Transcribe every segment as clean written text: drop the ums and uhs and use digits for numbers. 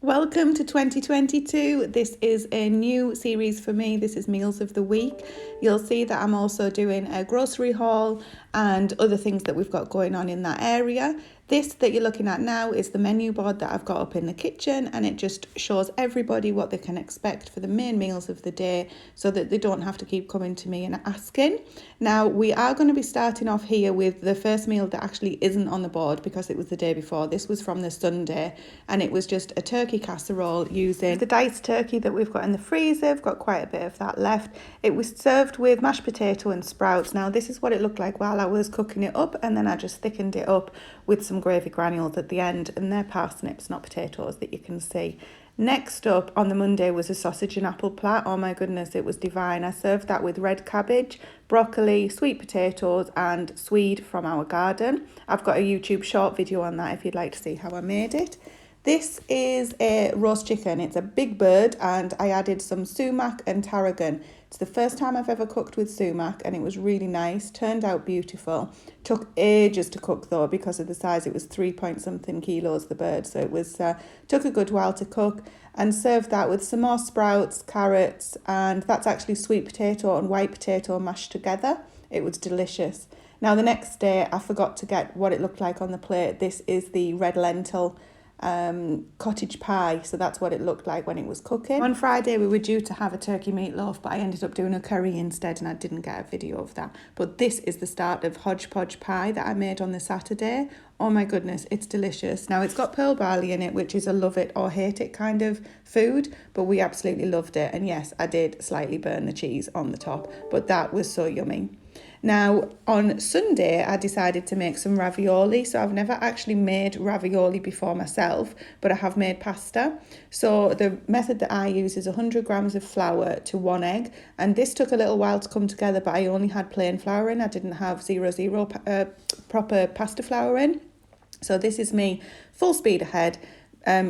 Welcome to 2022. This is a new series for me. This is Meals of the Week. You'll see that I'm also doing a grocery haul and other things that we've got going on in that area. This that you're looking at now is the menu board that I've got up in the kitchen, and it just shows everybody what they can expect for the main meals of the day so that they don't have to keep coming to me and asking. Now, we are going to be starting off here with the first meal that actually isn't on the board because it was the day before. This was from the Sunday, and it was just a turkey casserole using the diced turkey that we've got in the freezer. I've got quite a bit of that left. It was served with mashed potato and sprouts. Now, this is what it looked like while I was cooking it up, and then I just thickened it up with some gravy granules at the end, and they're parsnips, not potatoes, that you can see. Next up on the Monday was a sausage and apple plat. Oh my goodness, it was divine. I served that with red cabbage, broccoli, sweet potatoes and swede from our garden. I've got a YouTube short video on that if you'd like to see how I made it. This is a roast chicken. It's a big bird, and I added some sumac and tarragon. It's the first time I've ever cooked with sumac, and it was really nice. Turned out beautiful. Took ages to cook though because of the size. It was 3-point-something kilos, the bird, so it was took a good while to cook. And served that with some more sprouts, carrots, and that's actually sweet potato and white potato mashed together. It was delicious. Now the next day I forgot to get what it looked like on the plate. This is the red lentil cottage pie, so that's what it looked like when it was cooking. On Friday we were due to have a turkey meatloaf, but I ended up doing a curry instead, and I didn't get a video of that. But this is the start of hodgepodge pie that I made on the Saturday. Oh my goodness, it's delicious. Now it's got pearl barley in it, which is a love it or hate it kind of food, but we absolutely loved it. And yes, I did slightly burn the cheese on the top, but that was so yummy. Now, on Sunday, I decided to make some ravioli. So I've never actually made ravioli before myself, but I have made pasta. So the method that I use is 100 grams of flour to 1 egg. And this took a little while to come together, but I only had plain flour in. I didn't have proper pasta flour in. So this is me full speed ahead.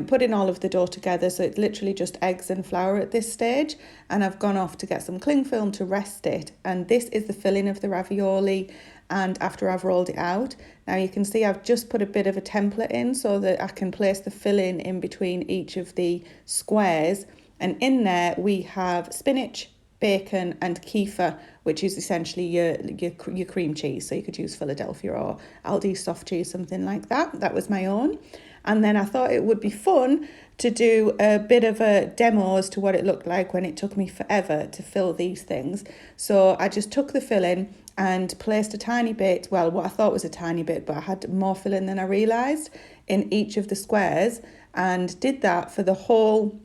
Putting all of the dough together, so it's literally just eggs and flour at this stage, and I've gone off to get some cling film to rest it, and this is the filling of the ravioli. And after I've rolled it out, now you can see I've just put a bit of a template in so that I can place the filling in between each of the squares, and in there we have spinach, bacon and kefir, which is essentially your cream cheese. So you could use Philadelphia or Aldi soft cheese, something like that. That was my own. And then I thought it would be fun to do a bit of a demo as to what it looked like when it took me forever to fill these things. So I just took the filling and placed a tiny bit, well, what I thought was a tiny bit, but I had more filling than I realised in each of the squares, and did that for the whole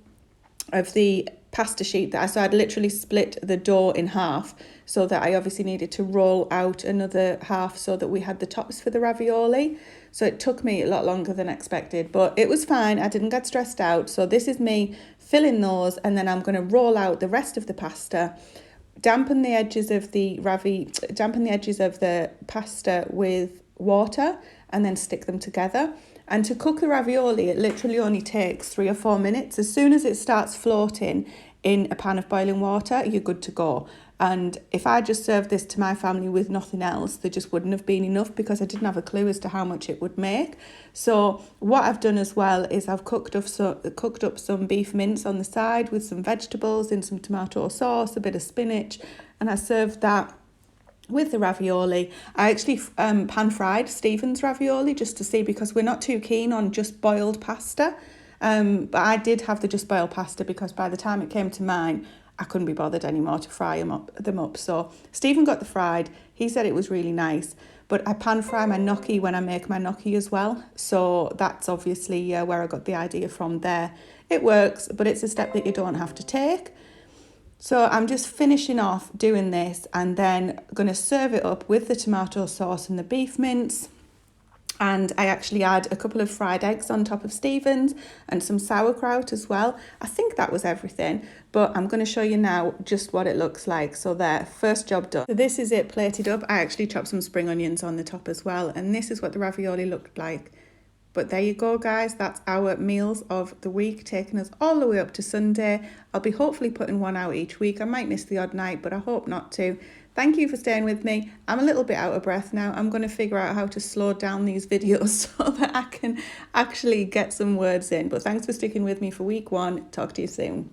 of the pasta sheet so I'd literally split the dough in half, so that I obviously needed to roll out another half so that we had the tops for the ravioli. So it took me a lot longer than expected, but it was fine. I didn't get stressed out. So this is me filling those, and then I'm going to roll out the rest of the pasta, dampen the edges of the pasta with water, and then stick them together. And to cook the ravioli, it literally only takes 3 or 4 minutes. As soon as it starts floating in a pan of boiling water, you're good to go. And if I just served this to my family with nothing else, there just wouldn't have been enough because I didn't have a clue as to how much it would make. So what I've done as well is I've cooked up some beef mince on the side with some vegetables in some tomato sauce, a bit of spinach, and I served that with the ravioli. I actually pan-fried Stephen's ravioli just to see, because we're not too keen on just boiled pasta. But I did have the just boiled pasta because by the time it came to mine, I couldn't be bothered anymore to fry them up. So Stephen got the fried. He said it was really nice. But I pan-fry my gnocchi when I make my gnocchi as well. So that's obviously where I got the idea from there. It works, but it's a step that you don't have to take. So I'm just finishing off doing this, and then going to serve it up with the tomato sauce and the beef mince. And I actually add a couple of fried eggs on top of Stephen's and some sauerkraut as well. I think that was everything, but I'm going to show you now just what it looks like. So there, first job done. So this is it plated up. I actually chopped some spring onions on the top as well, and this is what the ravioli looked like. But there you go, guys. That's our meals of the week, taking us all the way up to Sunday. I'll be hopefully putting one out each week. I might miss the odd night, but I hope not to. Thank you for staying with me. I'm a little bit out of breath now. I'm going to figure out how to slow down these videos so that I can actually get some words in. But thanks for sticking with me for week 1. Talk to you soon.